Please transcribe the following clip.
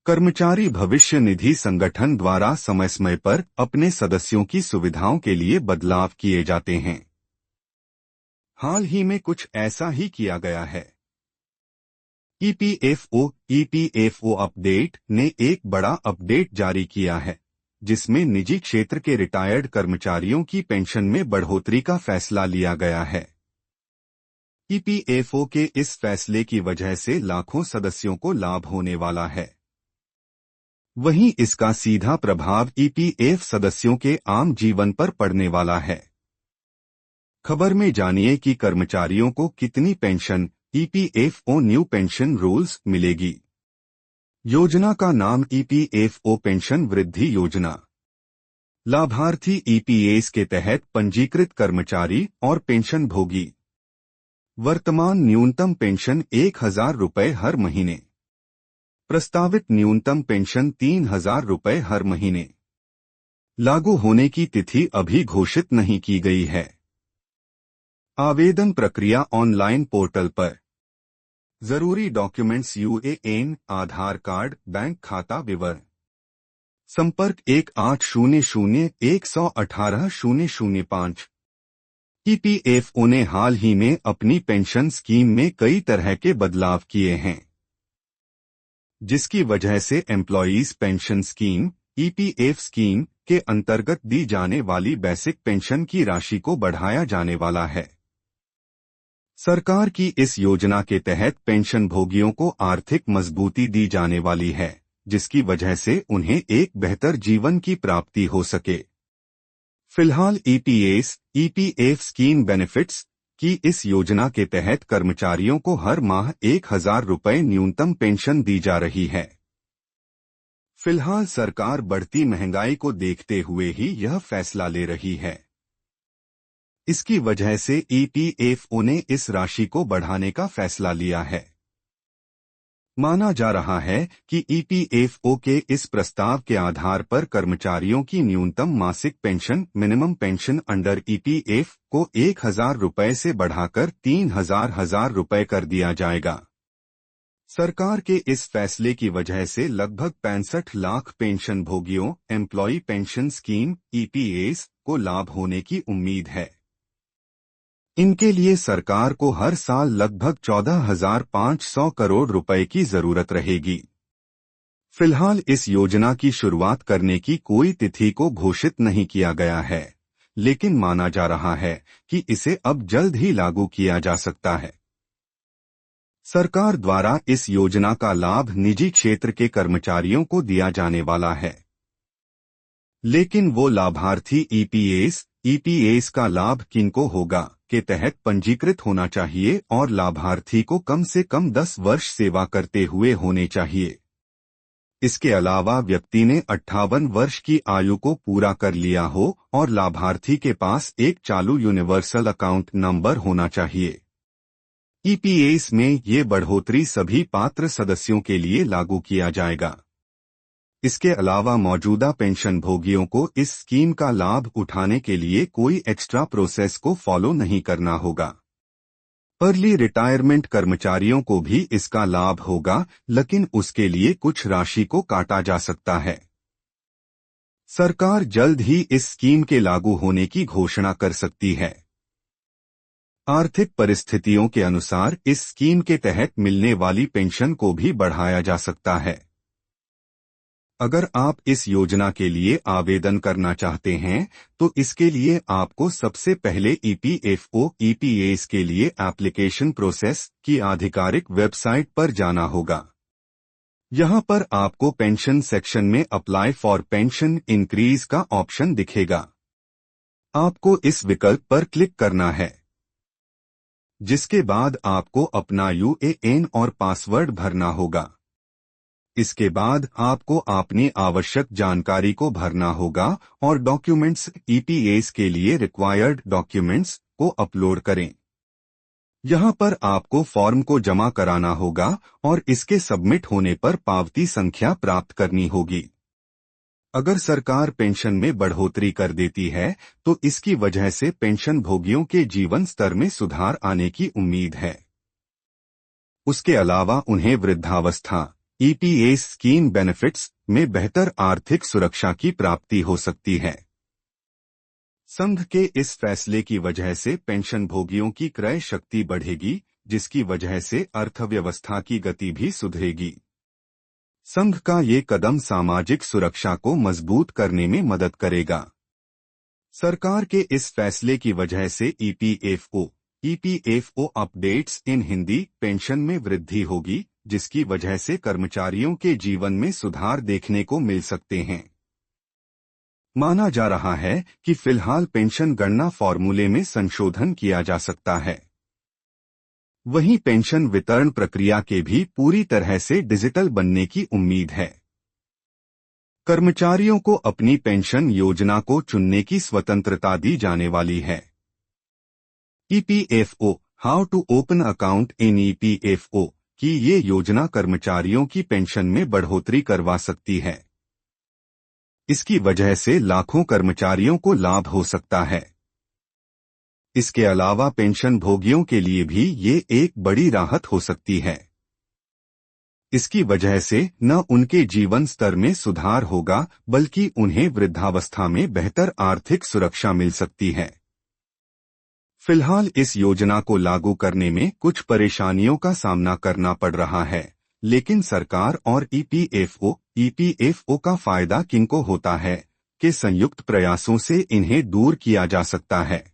कर्मचारी भविष्य निधि संगठन द्वारा समय समय पर अपने सदस्यों की सुविधाओं के लिए बदलाव किए जाते हैं। हाल ही में कुछ ऐसा ही किया गया है। ईपीएफओ अपडेट ने एक बड़ा अपडेट जारी किया है, जिसमें निजी क्षेत्र के रिटायर्ड कर्मचारियों की पेंशन में बढ़ोतरी का फैसला लिया गया है। ईपीएफओ के इस फैसले की वजह से लाखों सदस्यों को लाभ होने वाला है। वहीं इसका सीधा प्रभाव ईपीएफ सदस्यों के आम जीवन पर पड़ने वाला है। खबर में जानिए कि कर्मचारियों को कितनी pension EPFO new pension rules मिलेगी। योजना का नाम ईपीएफओ पेंशन वृद्धि योजना। लाभार्थी ईपीएस के तहत पंजीकृत कर्मचारी और पेंशन भोगी। वर्तमान न्यूनतम पेंशन 1,000 रुपये हर महीने। प्रस्तावित न्यूनतम पेंशन 3,000 रुपये हर महीने। लागू होने की तिथि अभी घोषित नहीं की गई है। आवेदन प्रक्रिया ऑनलाइन पोर्टल पर। जरूरी डॉक्यूमेंट्स यूएएन, आधार कार्ड, बैंक खाता विवरण। संपर्क 1800-118-005। ईपीएफओ ने हाल ही में अपनी पेंशन स्कीम में कई तरह के बदलाव किए हैं, जिसकी वजह से employees pension scheme EPF scheme के अंतर्गत दी जाने वाली बेसिक पेंशन की राशि को बढ़ाया जाने वाला है। सरकार की इस योजना के तहत पेंशन भोगियों को आर्थिक मजबूती दी जाने वाली है, जिसकी वजह से उन्हें एक बेहतर जीवन की प्राप्ति हो सके। फिलहाल ईपीएफ स्कीम बेनिफिट्स की इस योजना के तहत कर्मचारियों को हर माह 1,000 रुपये न्यूनतम पेंशन दी जा रही है। फिलहाल सरकार बढ़ती महंगाई को देखते हुए ही यह फैसला ले रही है। इसकी वजह से ईपीएफओ ने इस राशि को बढ़ाने का फैसला लिया है। माना जा रहा है कि ईपीएफओ के इस प्रस्ताव के आधार पर कर्मचारियों की न्यूनतम मासिक pension minimum pension under EPF को 1,000 रुपये से बढ़ाकर 3,000 रुपये कर दिया जाएगा। सरकार के इस फैसले की वजह से लगभग 65 लाख पेंशन भोगियों एम्प्लॉई पेंशन स्कीम ईपीएस को लाभ होने की उम्मीद है। इनके लिए सरकार को हर साल लगभग 14,500 करोड़ रुपए की जरूरत रहेगी। फिलहाल इस योजना की शुरुआत करने की कोई तिथि को घोषित नहीं किया गया है, लेकिन माना जा रहा है कि इसे अब जल्द ही लागू किया जा सकता है। सरकार द्वारा इस योजना का लाभ निजी क्षेत्र के कर्मचारियों को दिया जाने वाला है, लेकिन वो लाभार्थी ईपीएस का लाभ किनको होगा के तहत पंजीकृत होना चाहिए और लाभार्थी को कम से कम 10 वर्ष सेवा करते हुए होने चाहिए। इसके अलावा व्यक्ति ने 58 वर्ष की आयु को पूरा कर लिया हो और लाभार्थी के पास एक चालू यूनिवर्सल अकाउंट नंबर होना चाहिए। ईपीएस में ये बढ़ोतरी सभी पात्र सदस्यों के लिए लागू किया जाएगा। इसके अलावा मौजूदा पेंशन भोगियों को इस स्कीम का लाभ उठाने के लिए कोई एक्स्ट्रा प्रोसेस को फॉलो नहीं करना होगा। अर्ली रिटायरमेंट कर्मचारियों को भी इसका लाभ होगा, लेकिन उसके लिए कुछ राशि को काटा जा सकता है। सरकार जल्द ही इस स्कीम के लागू होने की घोषणा कर सकती है। आर्थिक परिस्थितियों के अनुसार इस स्कीम के तहत मिलने वाली पेंशन को भी बढ़ाया जा सकता है। अगर आप इस योजना के लिए आवेदन करना चाहते हैं, तो इसके लिए आपको सबसे पहले ईपीएस के लिए एप्लीकेशन प्रोसेस की आधिकारिक वेबसाइट पर जाना होगा। यहां पर आपको पेंशन सेक्शन में अप्लाई फॉर पेंशन इंक्रीज का ऑप्शन दिखेगा। आपको इस विकल्प पर क्लिक करना है, जिसके बाद आपको अपना यूएएन और पासवर्ड भरना होगा। इसके बाद आपको अपनी आवश्यक जानकारी को भरना होगा और डॉक्यूमेंट्स ईपीएस के लिए रिक्वायर्ड डॉक्यूमेंट्स को अपलोड करें। यहां पर आपको फॉर्म को जमा कराना होगा और इसके सबमिट होने पर पावती संख्या प्राप्त करनी होगी। अगर सरकार पेंशन में बढ़ोतरी कर देती है, तो इसकी वजह से पेंशन भोगियों के जीवन स्तर में सुधार आने की उम्मीद है। उसके अलावा उन्हें वृद्धावस्था ईपीएफ स्कीम बेनिफिट्स में बेहतर आर्थिक सुरक्षा की प्राप्ति हो सकती है। संघ के इस फैसले की वजह से पेंशनभोगियों की क्रय शक्ति बढ़ेगी, जिसकी वजह से अर्थव्यवस्था की गति भी सुधरेगी। संघ का ये कदम सामाजिक सुरक्षा को मजबूत करने में मदद करेगा। सरकार के इस फैसले की वजह से EPFO updates in Hindi pension में वृद्धि होगी, जिसकी वजह से कर्मचारियों के जीवन में सुधार देखने को मिल सकते हैं। माना जा रहा है कि फिलहाल पेंशन गणना फॉर्मूले में संशोधन किया जा सकता है। वहीं पेंशन वितरण प्रक्रिया के भी पूरी तरह से डिजिटल बनने की उम्मीद है। कर्मचारियों को अपनी पेंशन योजना को चुनने की स्वतंत्रता दी जाने वाली है। EPFO how to open account in EPFO की ये योजना कर्मचारियों की पेंशन में बढ़ोतरी करवा सकती है। इसकी वजह से लाखों कर्मचारियों को लाभ हो सकता है। इसके अलावा पेंशन भोगियों के लिए भी ये एक बड़ी राहत हो सकती है। इसकी वजह से न उनके जीवन स्तर में सुधार होगा, बल्कि उन्हें वृद्धावस्था में बेहतर आर्थिक सुरक्षा मिल सकती है। फिलहाल इस योजना को लागू करने में कुछ परेशानियों का सामना करना पड़ रहा है, लेकिन सरकार और ईपीएफओ का फायदा किनको होता है कि संयुक्त प्रयासों से इन्हें दूर किया जा सकता है।